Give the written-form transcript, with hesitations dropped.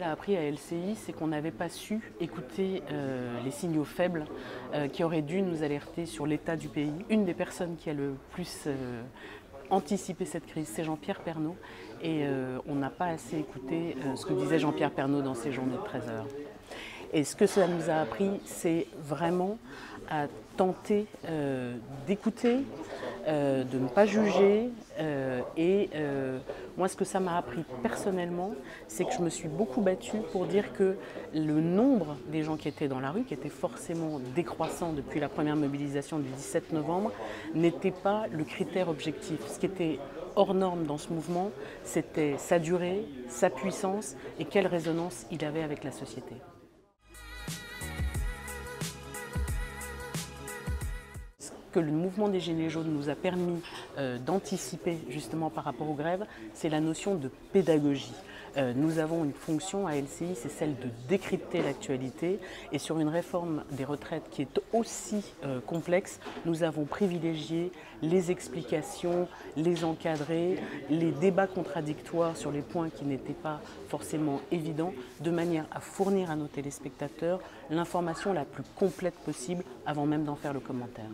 a appris à LCI, c'est qu'on n'avait pas su écouter les signaux faibles qui auraient dû nous alerter sur l'état du pays. Une des personnes qui a le plus anticipé cette crise, c'est Jean-Pierre Pernaut. Et on n'a pas assez écouté ce que disait Jean-Pierre Pernaut dans ses journées de 13 heures. Et ce que ça nous a appris, c'est vraiment à tenter d'écouter, de ne pas juger. Moi, ce que ça m'a appris personnellement, c'est que je me suis beaucoup battue pour dire que le nombre des gens qui étaient dans la rue, qui était forcément décroissant depuis la première mobilisation du 17 novembre, n'était pas le critère objectif. Ce qui était hors norme dans ce mouvement, c'était sa durée, sa puissance et quelle résonance il avait avec la société. Que le mouvement des Gilets jaunes nous a permis d'anticiper justement par rapport aux grèves, c'est la notion de pédagogie. Nous avons une fonction à LCI, c'est celle de décrypter l'actualité, et sur une réforme des retraites qui est aussi complexe, nous avons privilégié les explications, les encadrer, les débats contradictoires sur les points qui n'étaient pas forcément évidents, de manière à fournir à nos téléspectateurs l'information la plus complète possible avant même d'en faire le commentaire.